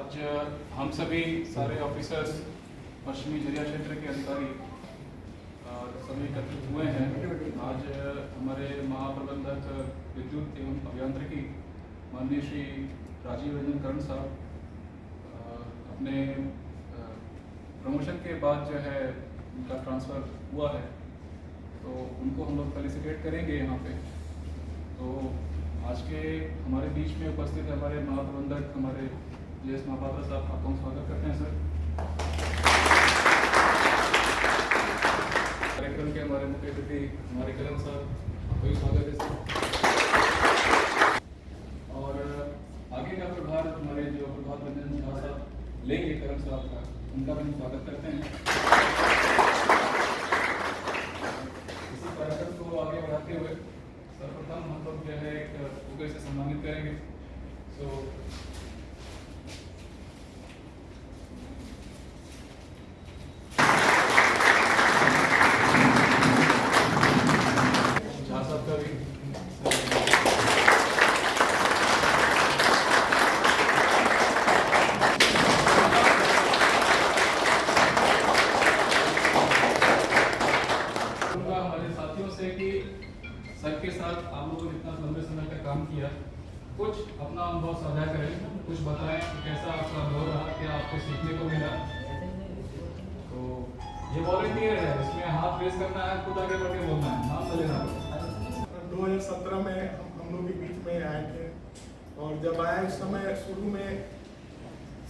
आज हम सभी सारे ऑफिसर्स पश्चिमी झरिया क्षेत्र के अधिकारी सभी एकत्रित हुए हैं। आज हमारे महाप्रबंधक विद्युत एवं अभियांत्रिकी माननीय श्री राजीव रंजन कर्ण साहब अपने प्रमोशन के बाद जो है उनका ट्रांसफ़र हुआ है, तो उनको हम लोग फेलिसिटेट करेंगे यहाँ पे। तो आज के हमारे बीच में उपस्थित हमारे महाप्रबंधक हमारे JS महापात्रा साहब, आपका स्वागत करते हैं सर। कार्यक्रम के हमारे मुख्य अतिथि हमारे करण साहब, आपका भी स्वागत है सर। और आगे का प्रभार हमारे जो प्रभात रंजन झा साहब लेंगे करण साहब का, उनका भी स्वागत करते हैं। इसी कार्यक्रम को आगे बढ़ाते हुए सर्वप्रथम हम लोग जो है एक बुके से सम्मानित करेंगे। झा साहब का भी हमारे साथियों से कि सर के साथ आप लोगों ने इतना लंबे समय तक काम किया, कुछ अपना अनुभव साझा करें, कुछ बताएं कि कैसा आपका अनुभव रहा, क्या आपको सीखने को मिला। तो ये वॉलंटियर है, इसमें हाथ रेस करना है, खुद आगे बढ़ के बोलना है, नाम ले लेना। 2017 में हम लोग के बीच में आए थे और जब आए उस समय शुरू में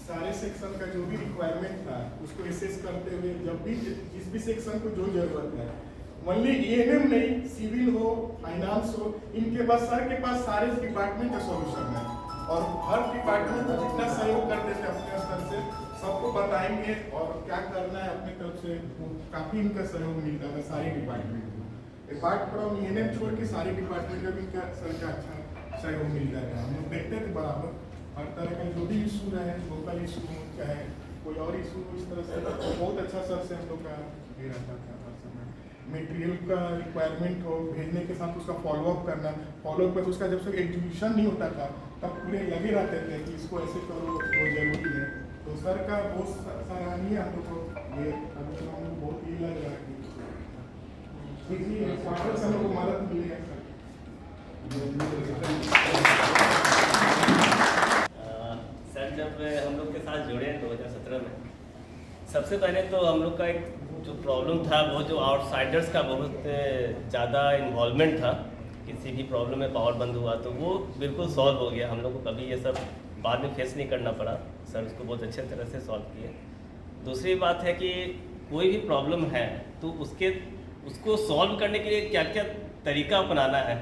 सारे सेक्शन का जो भी रिक्वायरमेंट था उसको एसेस करते हुए जब भी जिस भी सेक्शन को जो जरूरत है, ओनली ENM नहीं, सिविल हो, फाइनेंस हो, इनके पास सर के पास सारे डिपार्टमेंट का सॉल्यूशन है और हर डिपार्टमेंट को जितना सहयोग कर देते अपने स्तर से सबको बताएंगे और क्या करना है अपने तरफ से, काफ़ी इनका सहयोग मिलता है सारे डिपार्टमेंट को। अपार्ट फ्रॉम ENM छोड़ के सारे डिपार्टमेंट में भी इनका सर का अच्छा सहयोग मिलता है। हम लोग देखते थे बराबर हर तरह का जो भी इशू रहे, लोकल इशू हो चाहे कोई और इशू, इस तरह से बहुत अच्छा सर से हम लोग का ये रहता था। हर समय मटेरियल का रिक्वायरमेंट हो, भेजने के साथ उसका फॉलोअप करना, फॉलोअप पर उसका जब तक एग्जीक्यूशन नहीं होता था तब पूरे लगे रहते थे कि इसको ऐसे करो, वो जरूरी है। तो सर का बहुत सराहनीय हम लोग को ये अभी तो हम लोग बहुत ये लग रहा है कि स्वागत से हम लोग को मदद मिलेगा सर। सर जब हम लोग के साथ जुड़े 2017 में, सबसे पहले तो हम लोग का एक जो प्रॉब्लम था वो जो आउटसाइडर्स का बहुत ज़्यादा इन्वॉल्वमेंट था। किसी भी प्रॉब्लम में पावर बंद हुआ तो वो बिल्कुल सॉल्व हो गया। हम लोग को कभी ये सब बाद में फेस नहीं करना पड़ा, सर उसको बहुत अच्छे तरह से सॉल्व किए। दूसरी बात है कि कोई भी प्रॉब्लम है तो उसको सॉल्व करने के लिए क्या क्या तरीका अपनाना है,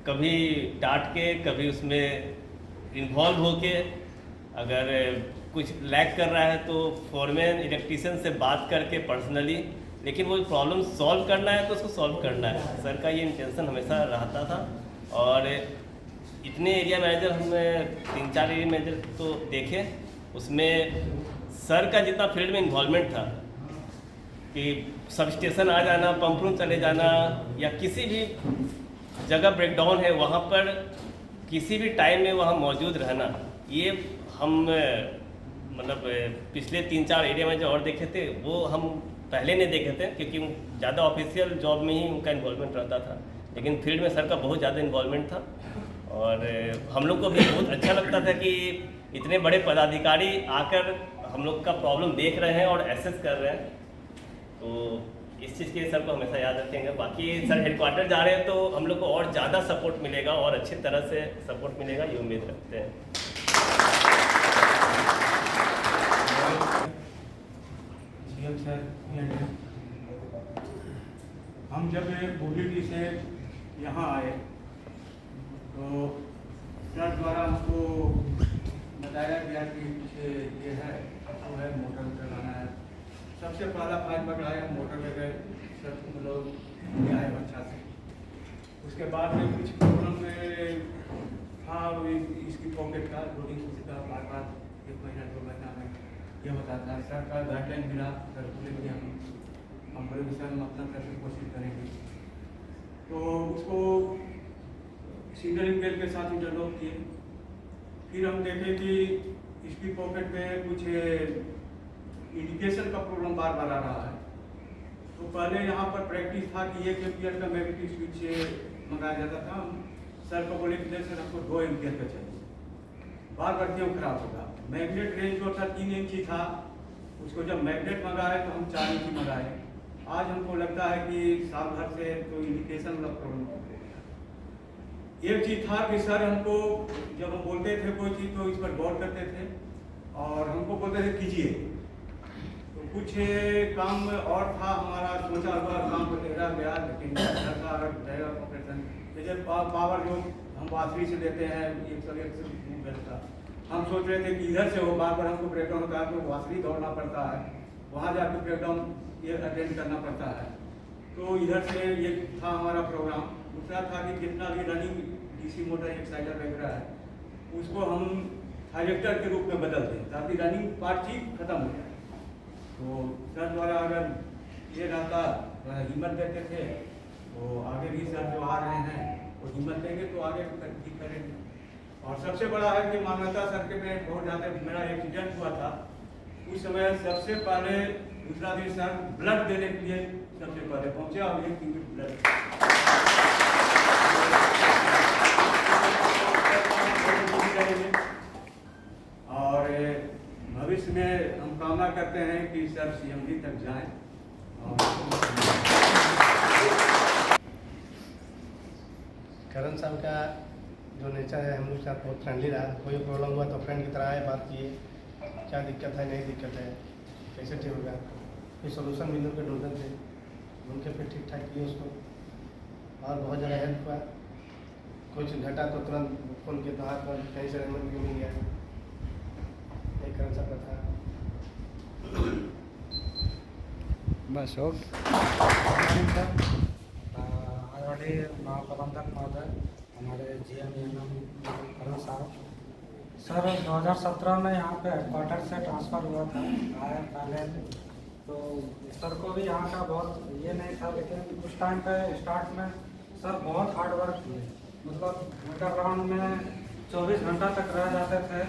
कभी डांट के, कभी उसमें इन्वॉल्व होके, अगर कुछ लैग कर रहा है तो फॉरमैन इलेक्ट्रीशियन से बात करके पर्सनली, लेकिन वो प्रॉब्लम सॉल्व करना है तो उसको सॉल्व करना है। सर का ये इंटेंशन हमेशा रहता था। और इतने एरिया मैनेजर हमने 3-4 एरिया मैनेजर तो देखे, उसमें सर का जितना फील्ड में इन्वॉल्वमेंट था कि सब स्टेशन आ जाना, पंप रूम चले जाना, या किसी भी जगह ब्रेकडाउन है वहाँ पर किसी भी टाइम में वहाँ मौजूद रहना, ये हम मतलब पिछले 3-4 एरिया में जो और देखे थे वो हम पहले नहीं देखे थे, क्योंकि ज़्यादा ऑफिशियल जॉब में ही उनका इन्वॉल्वमेंट रहता था। लेकिन फील्ड में सर का बहुत ज़्यादा इन्वॉल्वमेंट था और हम लोग को भी बहुत अच्छा लगता था कि इतने बड़े पदाधिकारी आकर हम लोग का प्रॉब्लम देख रहे हैं और एसेस कर रहे हैं। तो इस चीज़ के लिए सर को हमेशा याद रखेंगे। बाकी सर हेडक्वार्टर जा रहे हैं तो हम लोग को और ज़्यादा सपोर्ट मिलेगा और अच्छी तरह से सपोर्ट मिलेगा, ये उम्मीद रखते हैं। हम जब बोलीडी से यहाँ आए तो सर द्वारा हमको बताया गया कि पीछे ये है, वो है मोटर लगाना है। सबसे पहला 5 बढ़ाया मोटर लगे, सर लोग आए अच्छा से। उसके बाद में कुछ प्रॉब्लम में हाँ इसकी पॉकेट का लोडिंग का बार एक महीना 2 महीना में ये बताता है। सर का गाइडलाइन मिला, सर बोले कि हम बड़े विषय में अपना करने की कोशिश करेंगे। तो उसको सिंगल इंपेल के साथ इंटरलॉक किए। फिर हम देखें कि इसकी पॉकेट में कुछ इंडिकेशन का प्रॉब्लम बार बार आ रहा है। तो पहले यहाँ पर प्रैक्टिस था कि 1 एम्पियर का मैग्नेटिक स्विच मंगाया जाता था। हम सर को बोले कि सर हमको 2 एम्पियर का चाहिए, बार बार क्यों खराब होगा। मैग्नेट रेंज जो था 3 इंची था, उसको जब मैग्नेट मंगाए तो हम 4 इंची मंगाए। आज हमको लगता है कि साल भर से तो इंडिकेशन का प्रॉब्लम। एक चीज़ था कि सर हमको जब हम बोलते थे कोई चीज़ तो इस पर गौर करते थे और हमको बोलते थे कीजिए। तो कुछ काम और था हमारा सोचा हुआ काम रह गया, लेकिन सरकार रहेगा ऑपरेशन जैसे पावर जो हम वासवी से देते हैं 101 से मिलता। हम सोच रहे थे कि इधर से हो, बार बार हमको ब्रेकडाउन होता है तो वासवी दौड़ना पड़ता है, वहाँ जाकर ब्रेकडाउन ये अटेंड करना पड़ता है। तो इधर से ये था हमारा प्रोग्राम। दूसरा था कि जितना भी रनिंग डीसी मोटर एक्साइटर वगैरह है उसको हम थायरेक्टर के रूप में बदल दें ताकि रनिंग पार्ट ही खत्म हो जाए। तो सर द्वारा अगर ये रहता हिम्मत देते थे तो आगे भी सर जो आ रहे हैं वो हिम्मत देंगे तो आगे ठीक करेंगे। और सबसे बड़ा है कि मानवता सर के में बहुत ज़्यादा मेरा एक्सीडेंट हुआ था, उस समय सबसे पहले दूसरा दिन सर ब्लड देने के लिए सबसे पहले पहुंचे और 1 यूनिट ब्लड। और भविष्य में हम कामना करते हैं कि सर CMD तक जाएं। करण साहब का जो नेचर है हम लोग के साथ बहुत फ्रेंडली रहा। कोई प्रॉब्लम हुआ तो फ्रेंड की तरह आए, बात किए, क्या दिक्कत है, नहीं दिक्कत है, कैसे ठीक होगा, कोई सोल्यूशन मिल के ढूंढते थे, ढूंढ के फिर ठीक ठाक किए उसको। और बहुत ज़्यादा हेल्प हुआ, कुछ घटा तो तुरंत फोन किया तो हाथ में कहीं से रेमन भी मिल गया। एक करण साहब का था बस हो आदरणीय महाप्रबंधक महोदय, हमारे GM करण साहब। सर 2017 में यहाँ पे हेडक्वार्टर से ट्रांसफ़र हुआ था आया पहले, तो सर को भी यहाँ का बहुत ये नहीं था, लेकिन उस टाइम पे स्टार्ट में सर बहुत हार्ड वर्क किए। मतलब अंडरग्राउंड में 24 घंटा तक रह जाते थे।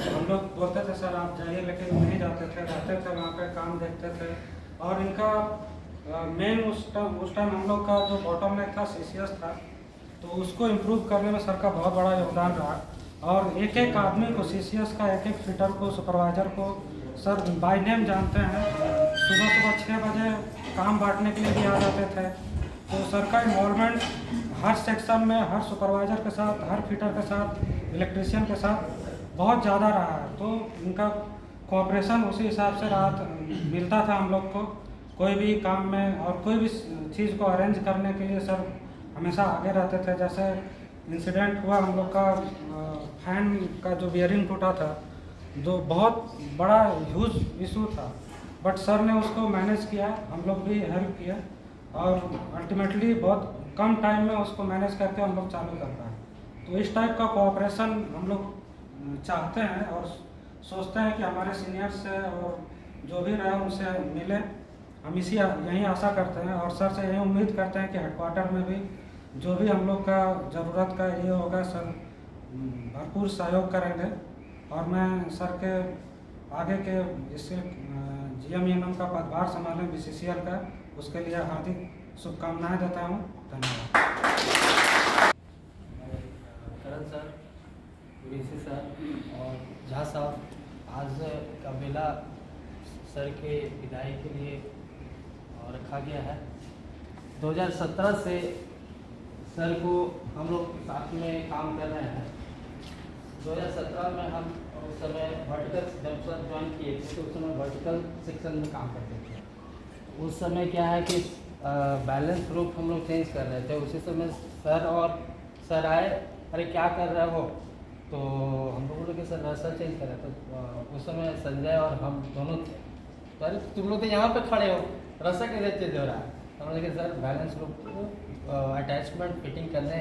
हम लोग बोलते थे सर आप जाइए, लेकिन नहीं जाते थे, रहते थे वहाँ पे, काम देखते थे। और इनका मेन उस टाइम हम लोग का जो बॉटम नेक था CCS था, तो उसको इम्प्रूव करने में सर का बहुत बड़ा योगदान रहा। और एक एक आदमी को CCS का, एक एक फिटर को, सुपरवाइजर को सर बाय नेम जानते हैं। सुबह 6 बजे काम बांटने के लिए भी आ जाते थे। तो सर का इन्वॉल्वमेंट हर सेक्शन में, हर सुपरवाइजर के साथ, हर फिटर के साथ, इलेक्ट्रीशियन के साथ बहुत ज़्यादा रहा है। तो इनका कोऑपरेशन उसी हिसाब से मिलता था हम लोग को कोई भी काम में। और कोई भी चीज़ को अरेंज करने के लिए सर हमेशा आगे रहते थे। जैसे इंसिडेंट हुआ हम लोग का फैन का जो बियरिंग टूटा था, जो बहुत बड़ा ह्यूज इशू था, बट सर ने उसको मैनेज किया, हम लोग भी हेल्प किया और अल्टीमेटली बहुत कम टाइम में उसको मैनेज करके हम लोग चालू कर पाए। तो इस टाइप का कोऑपरेशन हम लोग चाहते हैं और सोचते हैं कि हमारे सीनियर से और जो भी रहे उनसे मिले। हम यही आशा करते हैं और सर से यही उम्मीद करते हैं कि हेडक्वार्टर में भी जो भी हम लोग का ज़रूरत का ये होगा सर भरपूर सहयोग करेंगे। और मैं सर के आगे के इससे GM का पदभार संभालें BCCL का, उसके लिए हार्दिक शुभकामनाएं देता हूं। धन्यवाद। करण सर, ऋषि सर और झा साहब, आज का मेला सर के विदाई के लिए रखा गया है। 2017 से सर को हम लोग साथ में काम कर रहे हैं। 2017 में हम उस समय वर्टिकल, जब सर ज्वाइन किए थे तो उस समय वर्टिकल सेक्शन में काम करते थे। उस समय क्या है कि बैलेंस ग्रुप हम लोग चेंज कर रहे थे। उसी समय सर आए, अरे क्या कर रहे हो, तो हम लोगों ने सर रसर चेंज कर रहे थे। तो उस समय संजय और हम दोनों थे, तो अरे तुम लोग तो यहाँ पे खड़े हो, रसर कैसे चेंज हो रहा है। तो हमने कहा sir balance group attachment fitting करने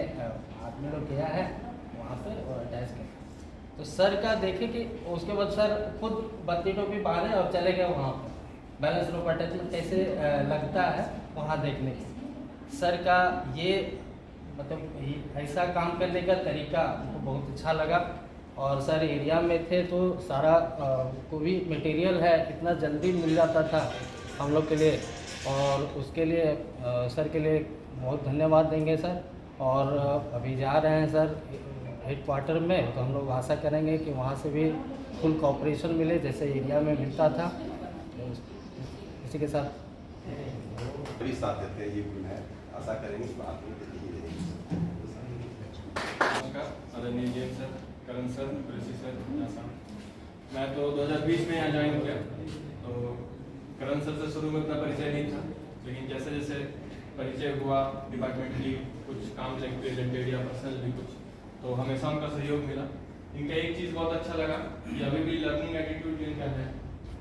आदमी लोग गया है वहाँ पे और अटैच कर। तो सर का देखे कि उसके बाद सर खुद बत्ती टोपी बांधे और चले गए वहाँ पर बैलेंस ग्रुप अटैचमेंट कैसे लगता है वहाँ देखने के। सर का ये मतलब ऐसा काम करने का तरीका हमको बहुत अच्छा लगा और सर एरिया में थे तो सारा को भी मटेरियल है इतना जल्दी मिल जाता था हम लोग के लिए, और उसके लिए सर के लिए बहुत धन्यवाद देंगे सर। और अभी जा रहे हैं सर हेडक्वार्टर में, तो हम लोग आशा करेंगे कि वहाँ से भी फुल कोऑपरेशन मिले जैसे एरिया में मिलता था। इसी के साथ भी साथ देते हैं, ये गुण है, आशा करेंगे कि बात में नमस्कार, आदरणीय जेएम सर, करण सर, कृषि सर, मैं तो 2020 में यहाँ ज्वाइन किया, तो करण सर से शुरू में उतना परिचय नहीं था, लेकिन जैसे जैसे परिचय हुआ डिपार्टमेंट की कुछ काम से रिलेटेड या पर्सनल भी कुछ, तो हमेशा उनका सहयोग मिला। इनका एक चीज़ बहुत अच्छा लगा कि अभी भी लर्निंग एटीट्यूड इनका है,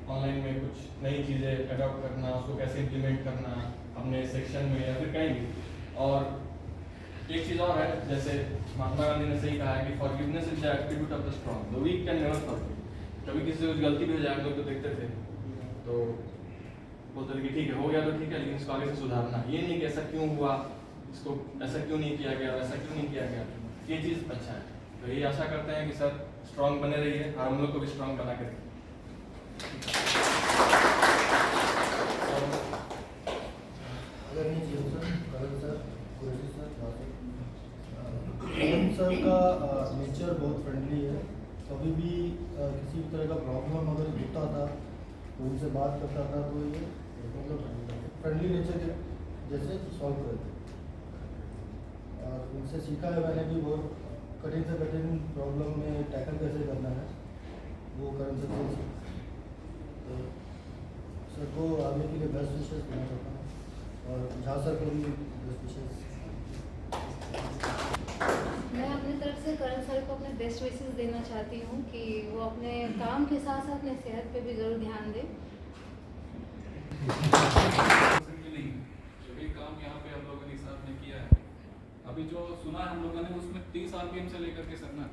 ऑनलाइन में कुछ नई चीज़ें अडॉप्ट करना, उसको कैसे इम्प्लीमेंट करना अपने सेक्शन में या फिर कहीं भी। और एक चीज़ और है, जैसे महात्मा गांधी ने सही कहा है कि forgiveness is the attribute of the strong, the weak can never forgive. कभी किसी से कुछ गलती भी हो जाए, हम लोग तो देखते थे, तो बोलते थे कि ठीक है हो गया तो ठीक है, लेकिन इसको आगे से सुधारना, ये नहीं कि ऐसा क्यों हुआ, इसको ऐसा क्यों नहीं किया गया, वैसा क्यों नहीं किया गया, ये चीज़ अच्छा है। तो यही आशा करते हैं कि सर स्ट्रॉन्ग बने रहिए और हम लोग को भी स्ट्रॉन्ग बना के रखिए। करण सर का नेचर बहुत फ्रेंडली है, कभी भी किसी भी तरह का प्रॉब्लम अगर होता था तो उनसे बात करता था, तो ये मतलब फ्रेंडली नेचर के जैसे सॉल्व करते। और उनसे सीखा है मैंने भी, बहुत कठिन से कठिन प्रॉब्लम में टैकल कैसे करना है वो करण सर से। तो सर को आगे के लिए बेस्ट विशेष देना चाहता हूँ और झा सर को भी बेस्ट विशेष। मैं अपनी तरफ से करण सर को अपने बेस्ट विशेस देना चाहती हूँ कि वो अपने काम के साथ साथ अपने सेहत पे भी ज़रूर ध्यान दें। जो भी काम यहाँ पे हम लोगों ने साथ में किया है, अभी जो सुना है हम लोगों ने, उसमें 30 RPM से लेकर के सर ना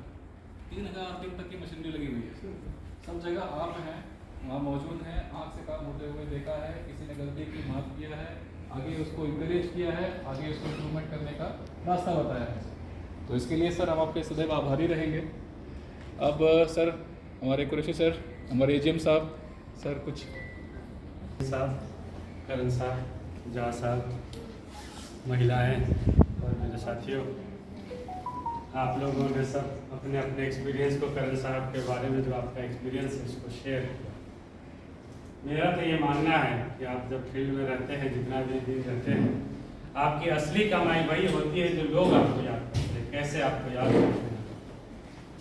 3000 RPM तक की मशीनरी लगी हुई है। सब जगह आप हैं, वहाँ मौजूद हैं, आँख से काम होते हुए देखा है, किसी ने गलती की माफ़ किया है, आगे उसको इंकरेज किया है, आगे उसको इम्प्रूवमेंट करने का रास्ता बताया है। तो इसके लिए सर हम आपके सदैव आभारी रहेंगे। अब सर हमारे कुरैशी सर, हमारे एजीएम साहब, सर कुछ साहब, करण साहब, जहा साहब, महिलाएं और मेरे साथियों, आप लोगों ने सब अपने अपने एक्सपीरियंस को करण साहब के बारे में जो आपका एक्सपीरियंस है उसको शेयर किया। मेरा तो ये मानना है कि आप जब फील्ड में रहते हैं, जितना भी दिन रहते हैं, आपकी असली कमाई वही होती है जो लोग आपको याद करते हैं, कैसे आपको याद करते हैं।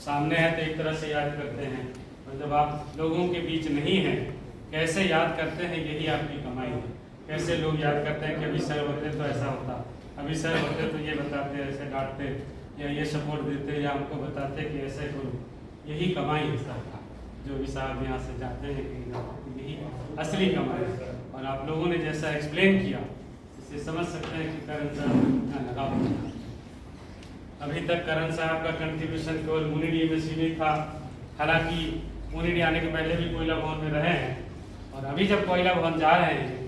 सामने है तो एक तरह से याद करते हैं, और जब आप लोगों के बीच नहीं हैं, कैसे याद करते हैं, यही आपकी कमाई है। कैसे लोग याद करते हैं कि अभी सर होते तो ऐसा होता, अभी सर होते तो ये बताते, ऐसे डांटते या ये सपोर्ट देते या हमको बताते कि ऐसे करो। यही कमाई है सर का, जो भी साहब यहाँ से जाते हैं यही असली कमाई है। और आप लोगों ने जैसा एक्सप्लेन किया, इससे समझ सकते हैं कि करण साहब कितना लगाव होता। अभी तक करण साहब का कंट्रीब्यूशन केवल मुनिडी में सीमित था, हालांकि मुनिडी आने के पहले भी कोयला भवन में रहे हैं, और अभी जब कोयला भवन जा रहे हैं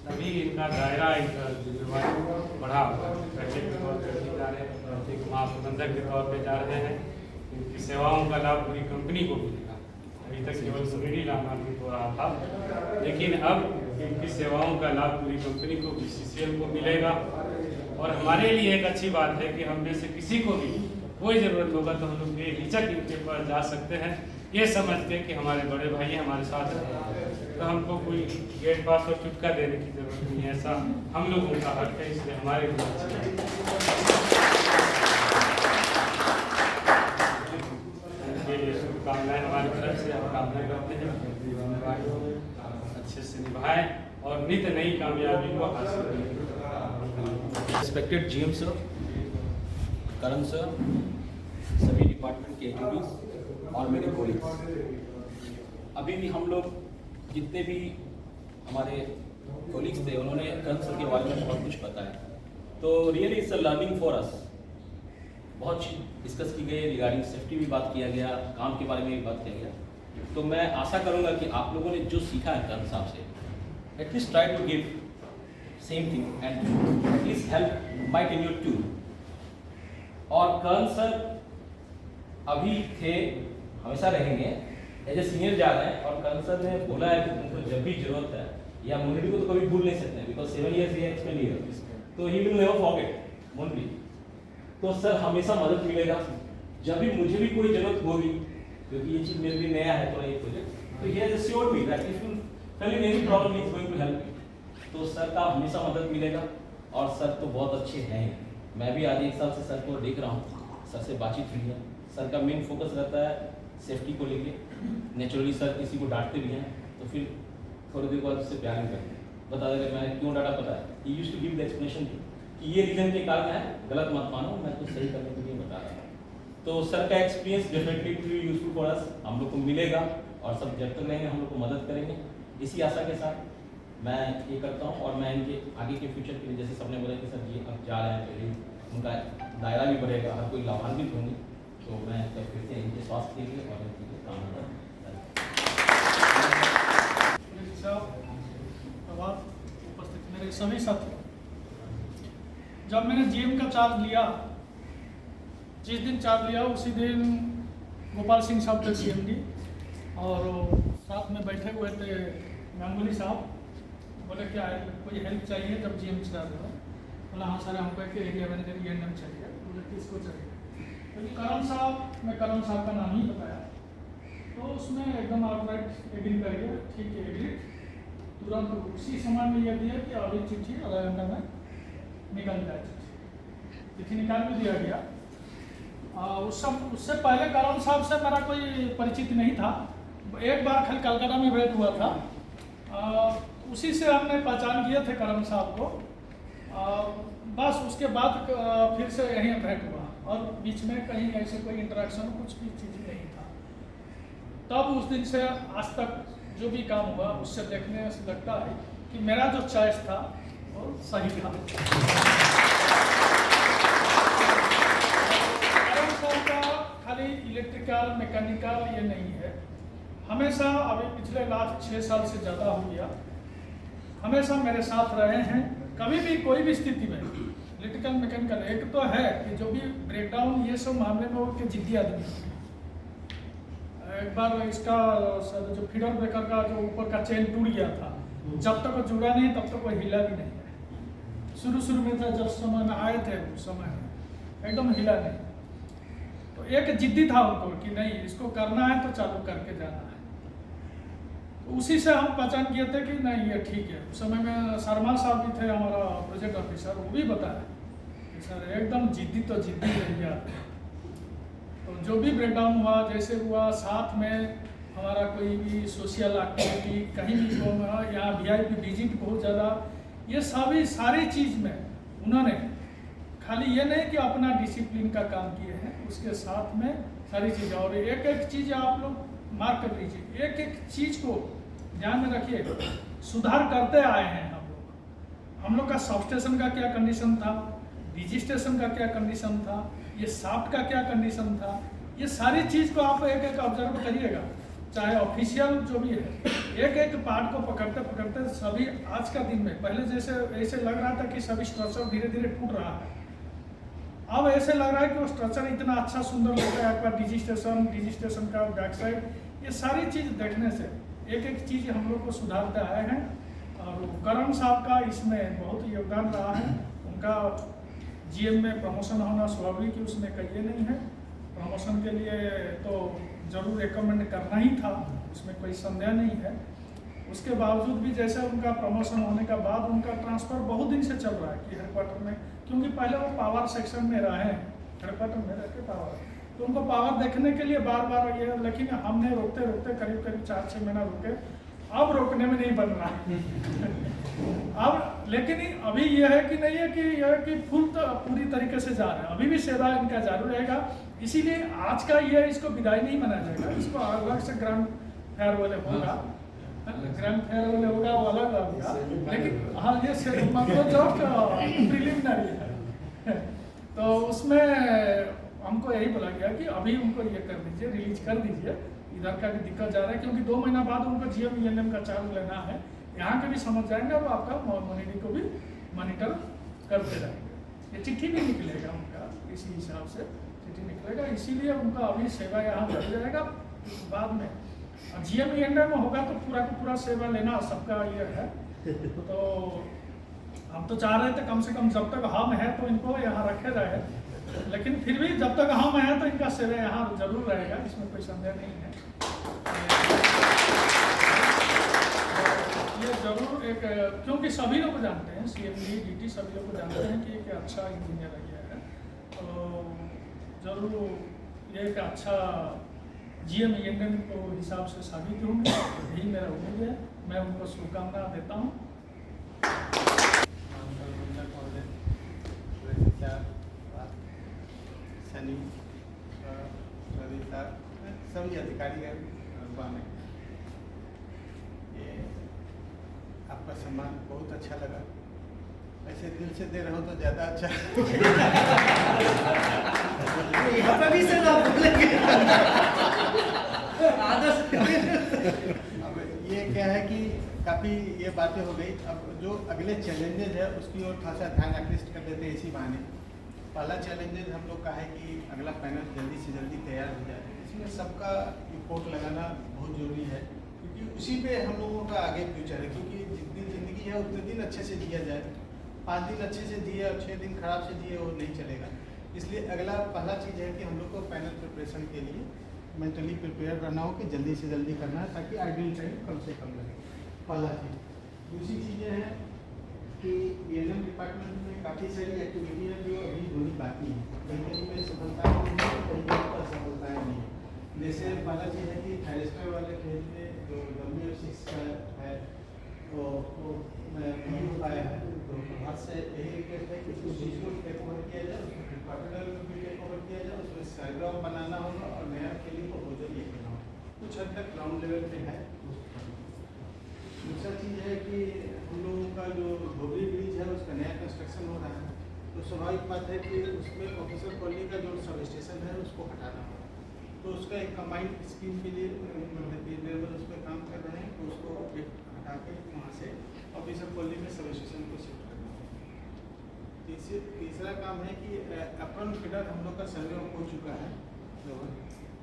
तभी इनका दायरा, इनका जिम्मेवारी बढ़ा हुआ है। बैठक के तौर पर भी जा रहे हैं, एक महाप्रबंधक के तौर पर जा रहे हैं, इनकी सेवाओं का लाभ पूरी कंपनी को मिलेगा। अभी तक केवल मुनिडी लाभान्वित हो रहा था, लेकिन अब इनकी सेवाओं का लाभ पूरी कंपनी को, BCCL को मिलेगा। और हमारे लिए एक अच्छी बात है कि हम में से किसी को भी कोई ज़रूरत होगा तो हम लोग बेहिचक इनके पास जा सकते हैं, ये समझ के कि हमारे बड़े भाई हमारे साथ हैं, तो हमको कोई गेट पास और चुटका देने की ज़रूरत नहीं है। ऐसा हम लोगों का हक है, इसलिए हमारे लिए शुभकामनाएं हमारी तरफ से, हम कामना करते हैं जिम्मेदारियों अच्छे से निभाएं और नित नई कामयाबी को हासिल करें। रिस्पेक्टेड GM सर, करण सर, सभी डिपार्टमेंट के एचओडीज और मेरे कोलीग्स, अभी भी हम लोग जितने भी हमारे कोलीग्स थे उन्होंने करण सर के बारे में बहुत कुछ बताया। तो really it's a learning for us. बहुत डिस्कस की गई, रिगार्डिंग सेफ्टी भी बात किया गया, काम के बारे में भी बात किया गया। तो मैं आशा करूँगा कि आप लोगों ने जो सीखा है करण साहब से, at least try to give same thing and at least help might in your to. और करण सर अभी थे हमेशा रहेंगे, एज ए सीनियर जा रहे हैं। और करण सर ने बोला है कि तुमको जब भी जरूरत है, या मुरली को तो कभी भूल नहीं सकते because 7 years he expand here, तो ही विल नेवर फॉरगेट मुरली। तो सर हमेशा मदद मिलेगा, जब भी मुझे भी कोई जरूरत होगी, क्योंकि ये चीज मेरे लिए नया है थोड़ा ये प्रोजेक्ट, तो he has assured me that if you feel any problem he is going to help me. तो सर का हमेशा मदद मिलेगा, और सर तो बहुत अच्छे हैं। मैं भी आधे 1 साल से सर को देख रहा हूँ, सर से बातचीत हुई है। सर का मेन फोकस रहता है सेफ्टी को लेके। नेचुरली सर किसी को डांटते भी हैं तो फिर थोड़ी देर बाद उससे प्यार नहीं करते, बता देगा मैंने क्यों डांटा, पता है। He used to give the explanation कि ये रीजन के कारण है, गलत मत मानो, मैं तो सही करने के लिए बता रहा हूँ। तो सर का experience definitely too useful for us, हम लोग को मिलेगा, और सब जब तक रहेंगे हम लोग को मदद करेंगे। इसी आशा के साथ मैं ये करता हूँ, और मैं इनके आगे के फ्यूचर के लिए, जैसे सबने बोला कि सर जी अब जा रहे हैं, तो ये उनका दायरा भी बढ़ेगा, हर कोई लाभान्वित होंगे। तो मैं फिर से इनके स्वास्थ्य के लिए और इनके लिए काम करता हूँ। उपस्थित मेरे सभी साथी, जब मैंने जीएम का चार्ज लिया, जिस दिन चार्ज लिया उसी दिन गोपाल सिंह साहब थे CMD, और साथ में बैठे हुए थे गांगुली साहब। बोले क्या है, कोई हेल्प चाहिए जब GM चार्ज हुआ? बोला हाँ सर, हमको एक एरिया मैनेजर ENM चाहिए। बोले किसको चाहिए? क्योंकि करण साहब, मैं करण साहब का नाम ही बताया, तो उसमें एकदम आउटराइट एग्री कर गया, ठीक है एग्री। तुरंत उसी समय में यह दिया कि अभी चिट्ठी आधा घंटा में निकल जाए। चिट्ठी निकाल भी दिया गया। उससे पहले करण साहब से मेरा कोई परिचित नहीं था, एक बार खाली कलकत्ता में भेंट हुआ था, उसी से हमने पहचान किए थे करण साहब को। बस उसके बाद फिर से यहीं भेंट हुआ, और बीच में कहीं ऐसे कोई इंटरेक्शन कुछ भी चीज़ नहीं था। तब उस दिन से आज तक जो भी काम हुआ, उससे देखने से लगता है कि मेरा जो चॉइस था वो सही था। करण साहब का खाली इलेक्ट्रिकल मैकेनिकल ये नहीं है, हमेशा अभी पिछले लास्ट 6 साल से ज़्यादा हो गया, हमेशा मेरे साथ रहे हैं। कभी भी कोई भी स्थिति में इलेक्ट्रिकल मैकेनिकल, एक तो है कि जो भी ब्रेकडाउन ये सब मामले में वो के जिद्दी आदमी है। एक बार इसका जो फीडर ब्रेकर का जो ऊपर का चेन टूट गया था, जब तक वो जुड़ा नहीं तब तक वो हिला भी नहीं है। शुरू में था, जब समय में आए थे उस समय में एकदम हिला नहीं। तो एक जिद्दी था उनको कि नहीं इसको करना है तो चालू करके जाना है। तो उसी से हम पहचान किए थे कि नहीं ये ठीक है। उस समय में शर्मा साहब भी थे हमारा प्रोजेक्ट ऑफिसर, वो भी बताया कि सर एकदम जिद्दी तो जिद्दी रहिए। तो जो भी ब्रेकडाउन हुआ, जैसे हुआ, साथ में हमारा कोई भी सोशल एक्टिविटी कहीं भी हुआ, यहाँ VIP विजिट बहुत ज़्यादा, ये सारी चीज़ में उन्होंने खाली ये नहीं कि अपना डिसिप्लिन का काम किए हैं, उसके साथ में सारी चीज़ें। और एक एक चीज़ आप लोग मार्क कर लीजिए, एक एक चीज़ को ध्यान में रखिए, सुधार करते आए हैं हम लोग का सब स्टेशन का क्या कंडीशन था, DG स्टेशन का क्या कंडीशन था, ये शाफ्ट का क्या कंडीशन था, ये सारी चीज़ को आप एक एक ऑब्जर्व करिएगा। चाहे ऑफिशियल जो भी है, एक एक पार्ट को पकड़ते पकड़ते सभी आज का दिन में, पहले जैसे ऐसे लग रहा था कि सभी स्ट्रक्चर धीरे धीरे टूट रहा है, अब ऐसे लग रहा है कि वो स्ट्रक्चर इतना अच्छा सुंदर लग रहा है। एक बार DG स्टेशन का बैक साइड, ये सारी चीज़ देखने से एक एक चीज़ हम लोग को सुधारते आए हैं। और करण साहब का इसमें बहुत योगदान रहा है। उनका GM में प्रमोशन होना स्वाभाविक है, उसमें कहिए नहीं है। प्रमोशन के लिए तो ज़रूर रिकमेंड करना ही था, उसमें कोई संदेह नहीं है। उसके बावजूद भी जैसे उनका प्रमोशन होने का बाद उनका ट्रांसफ़र बहुत दिन से चल रहा है कि हेडक्वार्टर में, क्योंकि पहले वो पावर सेक्शन में रहे हैं, हेडक्वार्टर में रह के पावर, तो उनको पावर देखने के लिए बार बार ये, लेकिन हमने रोकते रोकते करीब 4-6 महीना रुके, अब रोकने में नहीं बन रहा अब। लेकिन अभी ये है कि नहीं है कि यह कि पूरी तरीके से जा रहे हैं, अभी भी सेवा इनका जारी रहेगा। इसीलिए आज का ये इसको विदाई नहीं मनाया जाएगा, इसको अलग से ग्रांड फेयरवेल होगा, ग्रांड फेयरवेल होगा वो अलग होगा। लेकिन हाँ, ये जस्ट प्रिलिमिनरी है, तो उसमें हमको यही बोला गया कि अभी उनको ये कर दीजिए, रिलीज कर दीजिए। इधर का भी दिक्कत जा रहा है, क्योंकि 2 महीना बाद उनको GM ENM का चार्ज लेना है। यहाँ के भी समझ जाएंगे, वो आपका मॉनिटरिंग को भी मॉनिटर करते रहेंगे। ये चिट्ठी भी निकलेगा उनका, इसी हिसाब से चिट्ठी निकलेगा, इसीलिए उनका अभी सेवा यहाँ कर जाएगा। बाद में GMENM में होगा तो पूरा का पूरा सेवा लेना सबका ये है। तो हम तो चाह रहे थे कम से कम जब तक हम हैं तो इनको यहाँ रखे रहे, लेकिन फिर भी जब तक हम हैं तो इनका सेवा यहाँ जरूर रहेगा, इसमें कोई संदेह नहीं है। ये जरूर एक, क्योंकि सभी लोग जानते हैं, CMD DT सभी लोग जानते हैं कि एक अच्छा इंजीनियर है, तो जरूर ये एक अच्छा GMENM को हिसाब से साबित होंगे, यही मेरा उम्मीद है। मैं उनको शुभकामना देता हूँ। शनि सभी अधिकारी बने, ये आपका सम्मान बहुत अच्छा लगा। ऐसे दिल से दे रहे हो तो ज़्यादा अच्छा। यहाँ पे भी सर आप बोलेंगे। अब ये क्या है कि काफ़ी ये बातें हो गई। अब जो अगले चैलेंजेस है उसकी ओर थोड़ा सा ध्यान आकृष्ट कर देते हैं इसी बहाने। पहला चैलेंजेस हम लोग का है कि अगला पैनल जल्दी से जल्दी तैयार हो जाए। इसमें सबका रिपोर्ट लगाना बहुत ज़रूरी है, क्योंकि उसी पे हम लोगों का आगे फ्यूचर है। क्योंकि जितनी ज़िंदगी है उतने दिन अच्छे से जिया जाए, 5 दिन अच्छे से जिए और 6 दिन खराब से जिए वो नहीं चलेगा। इसलिए अगला पहला चीज़ है कि हम लोग को पैनल प्रिपरेशन के लिए मेंटली प्रिपेयर रहना हो कि जल्दी से जल्दी करना है, ताकि आइडियल टाइम कम से कम लगे। पहला चीज़। दूसरी चीज़ें हैं कि ENM डिपार्टमेंट में काफ़ी सारी एक्टिविटी है जो अभी होनी बाकी है। कहीं पे सफलताएँ नहीं है, कहीं पर असफलताएँ नहीं है। जैसे पहला चीज़ है कि थायरिस्टर वाले खेल में जो WF6 का है वो नहीं हो पाया है, तो बात से यही रिक्वेस्ट है कि उसको बीच को टेक ओवर किया जाए, उसको हेडक्वार्टर में भी टेक ओवर किया जाए, उसमें साइड्राम बनाना होगा और नया खेली को हो जाए, ये करना होगा। कुछ हद तक ग्राउंड लेवल पे है। दूसरा चीज़ है कि हम लोगों का जो धोबी ब्रिज है उसका नया कंस्ट्रक्शन हो रहा है, तो स्वाभाविक बात है कि उसमें ऑफिसर कॉलोनी का जो सब स्टेशन है उसको हटाना होगा। तो उसका एक कंबाइंड स्कीम के लिए लेबर उस पर काम कर रहे हैं, तो उसको हटा के वहाँ से ऑफिसर कॉलोनी में सब स्टेशन को शिफ्ट करना होगा। तीसरा काम है कि एप्रन फीडर हम लोग का सर्वे हो चुका है,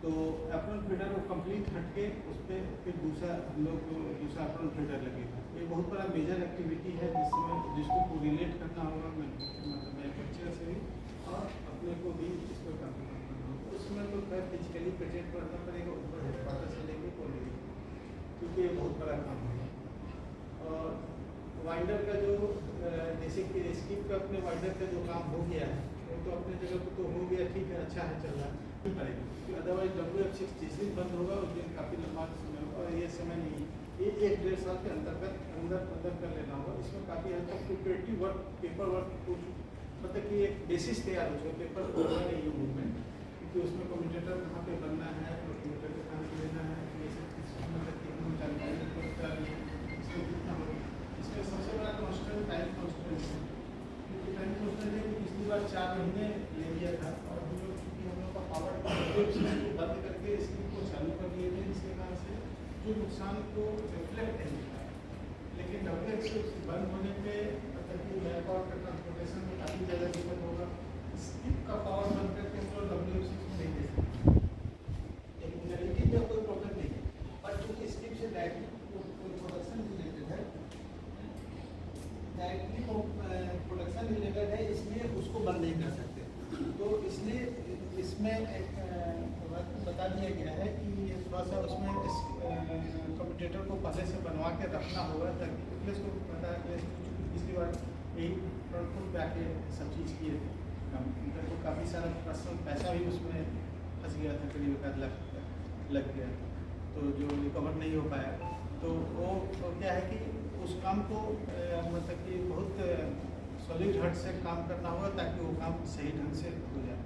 तो एप्रन फीडर वो कंप्लीट हटके उस पर फिर दूसरा हम लोग को दूसरा एप्रन फीडर लगेगा। ये बहुत बड़ा मेजर एक्टिविटी है जिसको कोरिलेट करना होगा, मतलब मैन्युफैक्चरर से भी और अपने को भी इस पर काम करना होगा। उसमें तो खैर फिजिकली प्रेजेंट करना पड़ेगा ऊपर हेडक्वार्टर से लेके कोरिलेट, क्योंकि ये बहुत बड़ा काम होगा। और वाइंडर का जो जैसे कि स्किप का अपने वाइंडर का जो काम हो गया है वो तो अपने जगह पर तो हो गया, ठीक है, अच्छा है, चल रहा है, पड़ेगा। अदरवाइज WF6 जिस दिन बंद होगा उस दिन काफ़ी लंबा समय होगा, और ये समय नहीं, ये 1-1.5 साल के अंदर कर लेना होगा। इसमें काफ़ी हद तक प्रिपरेटिव वर्क, पेपर वर्क हो, मतलब कि एक बेसिस तैयार हो चुका है। पेपर होगा नहीं है मूवमेंट, क्योंकि उसमें कम्यूटेटर कहाँ पे बनना है और कम्यूटेटर कहाँ से लेना है, ये सब मतलब कि हम जानकारी इसमें सबसे बड़ा कॉन्स्टेंट टाइम कॉन्स्टेंट है, क्योंकि टाइम कॉन्स्टेंट है कि पिछली बार 4 महीने ले लिया था और हम लोग का पावर बंद करके स्कीम को चालू कर दिए थे, जिसके कारण से जो नुकसान को रिफ्लेक्ट नहीं था। लेकिन WF6 बंद होने पे मतलब कि मैन पावर का ट्रांसपोर्टेशन में काफ़ी ज़्यादा दिक्कत होगा। स्कीम का पावर बंद करके हम लोग WF6 में नहीं दे सकते। लेकिन रियलिटी में कोई प्रॉब्लम नहीं है, पर चूँकि स्कीम से डायरेक्टली प्रोडक्शन रिलेटेड है, डायरेक्टली प्रोडक्शन रिलेटेड है, इसलिए उसको बंद नहीं कर सकते। तो इसलिए इसमें एक बता दिया गया है कि थोड़ा सा उसमें कम्यूटेटर को पहले से बनवा के रखना होगा, ताकि प्लेस को पता है प्लेस पिछली बार यही फ्रंट फुट पे आके सब चीज़ किए थे, कंप्यूटर को काफ़ी सारा पर्सनल पैसा भी उसमें फंस गया था, करीब 1 लाख लग गया, तो जो रिकवर नहीं हो पाया। तो वो क्या है कि उस काम को मतलब कि बहुत सॉलिड हार्ट से काम करना होगा, ताकि वो काम सही ढंग से हो जाए।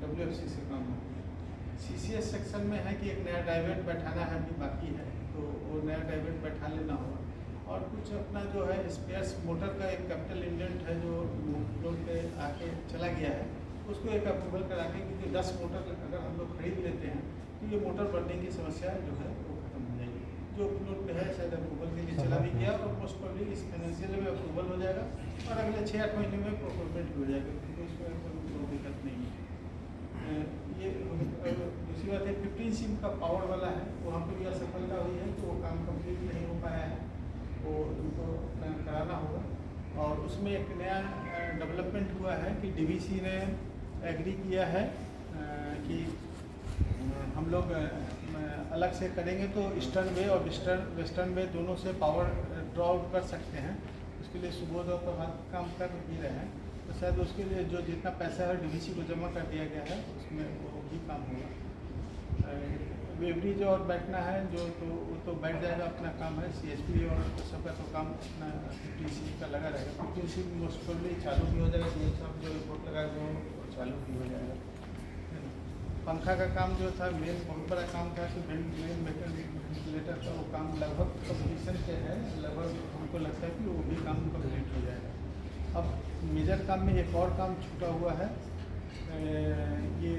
WF6 से काम हो। CCS सेक्शन में है कि एक नया डाइवर्ट बैठाना है, अभी बाकी है, तो वो नया डाइवर्ट बैठा लेना होगा। और कुछ अपना जो है स्पेयर्स मोटर का एक कैपिटल इंडेंट है जो रोड पे आके चला गया है, उसको एक अप्रूवल करा के, क्योंकि 10 मोटर अगर हम लोग खरीद लेते हैं तो ये मोटर बढ़ने की समस्या जो है वो खत्म हो जाएगी। जो फ्लोर पे है शायद अप्रूवल के लिए चला भी गया और मोस्ट प्रॉब्ली इस फाइनेंशियल में अप्रूवल हो जाएगा और अगले 6-8 महीने में प्रोक्योरमेंट हो जाएगा, क्योंकि उसमें कोई दिक्कत नहीं है। ये दूसरी बात है 15 सिम का पावर वाला है, वहाँ पे भी असफलता हुई है, तो वो काम कंप्लीट नहीं हो पाया है, वो उनको कराना होगा। और उसमें एक नया डेवलपमेंट हुआ है कि डीवीसी ने एग्री किया है कि हम लोग अलग से करेंगे तो ईस्टर्न वे और वेस्टर्न वे दोनों से पावर ड्रॉ कर सकते हैं। उसके लिए सुबोध और प्रभात काम कर भी रहे हैं, तो शायद उसके लिए जो जितना पैसा है डीवीसी को जमा कर दिया गया है उसमें वो भी काम होगा। वेब्रिज और बैठना है जो तो बैठ जाएगा, अपना काम है। CSP और सबका तो काम अपना 15 सिम का लगा रहेगा। 15 सिम मोस्ट प्रोबेबली चालू भी हो जाएगा, DL साहब जो रिपोर्ट लगा रहे हो चालू भी हो जाएगा। पंखा का काम जो था मेन बहुत बड़ा काम था कि वेंटिलेटर का वो काम लगभग कंप्लीशन पे है, लगभग हमको लगता है कि वो भी काम कंप्लीट हो जाएगा। अब मेजर काम में एक और काम छूटा हुआ है, ये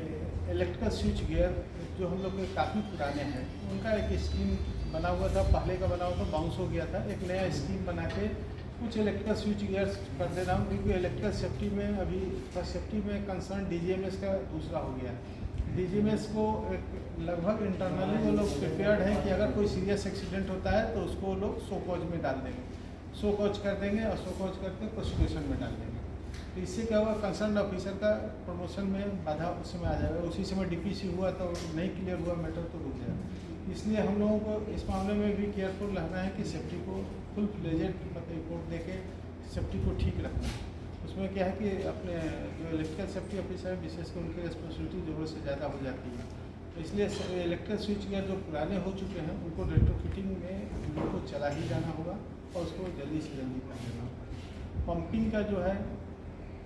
इलेक्ट्रिकल स्विच गियर जो हम लोग के काफ़ी पुराने हैं, उनका एक स्कीम बना हुआ था, पहले का बना हुआ था, बाउंस हो गया था। एक नया स्कीम बना के कुछ इलेक्ट्रिकल स्विच गियर्स कर दे रहा हूँ, क्योंकि इलेक्ट्रिकल सेफ्टी में अभी फर्स्ट सेफ्टी में कंसर्न DGMS का दूसरा हो गया। DGMS को एक लगभग इंटरनली वो लोग प्रिपेयर्ड हैं कि अगर कोई सीरियस एक्सीडेंट होता है तो उसको वो लोग शो कॉज में डाल देंगे, शो कॉज कर देंगे और शो कॉज करके प्रोसिक्यूशन में डाल देंगे। तो इससे क्या हुआ, कंसर्न ऑफिसर का प्रमोशन में बाधा उस समय आ जाएगा। उसी समय DPC हुआ तो नहीं क्लियर हुआ मैटर तो रुक जाएगा। इसलिए हम लोगों को इस मामले में भी केयरफुल रहना है कि सेफ्टी को फुल फ्लेजेड मतलब रिपोर्ट दे के सेफ्टी को ठीक रखना है। उसमें क्या है कि अपने जो इलेक्ट्रिकल सेफ्टी ऑफिसर है विशेषकर उनकी रिस्पॉन्सिबिलिटी ज़रूरत से ज़्यादा हो जाती है। तो इसलिए इलेक्ट्रिकल स्विच गियर जो पुराने हो चुके हैं उनको रेट्रोफिटिंग में हम लोग को चला ही जाना होगा और उसको जल्दी से जल्दी कर देना होगा। पंपिंग का जो है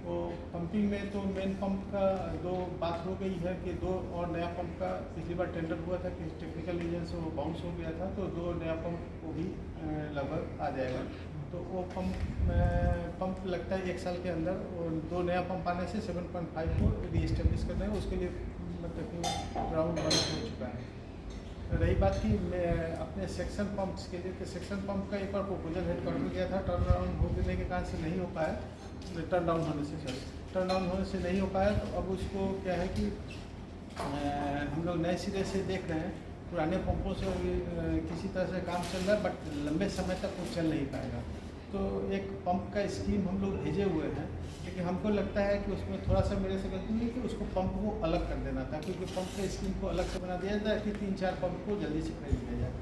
वो पंपिंग में तो मेन पंप का दो बात हो गई है कि 2 और नया पंप का पिछली बार टेंडर हुआ था कि टेक्निकल रीजन से वो बाउंस हो गया था, तो 2 नया पंप वो भी लगभग आ जाएगा। तो वो पंप लगता है 1 साल के अंदर, और 2 नया पंप आने से 7.5 को रीएस्टेब्लिश करना है। उसके लिए मतलब कि ग्राउंड वर्क हो चुका है। रही बात की अपने सेक्शन पंप्स के लिए, तो सेक्शन पंप का एक बार प्रपोजल हेडक्वार्टर गया था, टर्न अराउंड होने के कारण से नहीं हो पाया, टर्न डाउन होने से नहीं हो पाया। तो अब उसको क्या है कि हम लोग नए सिरे से देख रहे हैं, पुराने पंपों से किसी तरह से काम चल रहा है, बट लंबे समय तक वो चल नहीं पाएगा। तो एक पंप का स्कीम हम लोग भेजे हुए हैं, लेकिन हमको लगता है कि उसमें थोड़ा सा मेरे से गलती हुई कि उसको पंप को अलग कर देना था, क्योंकि पंप के स्कीम को अलग से बना दिया जाए कि 3-4 पंप को जल्दी से खरीद लिया जाए।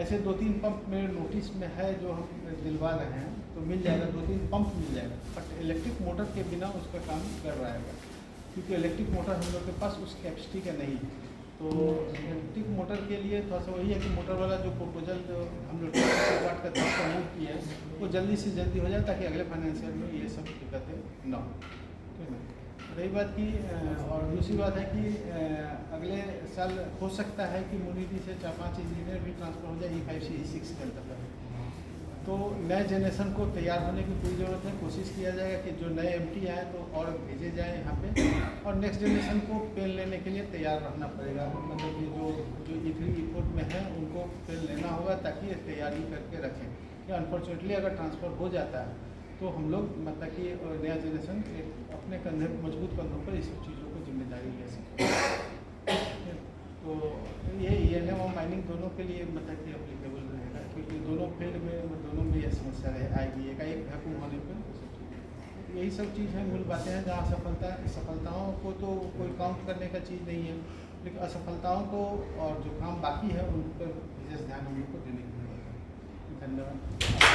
ऐसे 2-3 पंप मेरे नोटिस में है जो हम दिलवा रहे हैं, तो मिल जाएगा, 2-3 पंप मिल जाएगा, बट इलेक्ट्रिक मोटर के बिना उसका काम कर रहा है, क्योंकि इलेक्ट्रिक मोटर हम लोग के पास उस कैपेसिटी का नहीं है। तो इलेक्ट्रिक मोटर के लिए थोड़ा सा वही है कि मोटर वाला जो प्रपोजल जो हम लोग वाट का तौर पर मूव किया है वो जल्दी से जल्दी हो जाए, ताकि अगले फाइनेंशियल में ये सब दिक्कतें ना हो। ठीक है। रही बात की और दूसरी बात है कि अगले साल हो सकता है कि मोनिटी से 4-5 इंजीनियर भी ट्रांसफर हो जाए E5 से E6 के अंतर्गत। तो नए जनरेशन को तैयार होने की पूरी ज़रूरत है। कोशिश किया जाएगा कि जो नए MT आए तो और भेजे जाएँ यहाँ पे, और नेक्स्ट जनरेशन को पेन लेने के लिए तैयार रहना पड़ेगा। मतलब कि जो E3 E4 में है उनको पेन लेना होगा, ताकि तैयारी करके रखें कि अनफॉर्चुनेटली अगर ट्रांसफ़र हो जाता है तो हम लोग मतलब कि नया जनरेशन अपने कंधे मजबूत कंधों पर इस चीज़ों को जिम्मेदारी ले सकें। तो ये ENM और माइनिंग दोनों के लिए मतलब कि एप्लीकेबल रहेगा, क्योंकि दोनों फील्ड में दोनों में ये समस्या आएगी, एक वैक्यूम होने पर। यही सब चीज़ है, मूल बातें हैं जहाँ सफलताओं को तो कोई काउंट करने का चीज़ नहीं है, लेकिन असफलताओं को और जो काम बाकी है उन पर विशेष ध्यान हम लोग को देने की जरूरत है। धन्यवाद।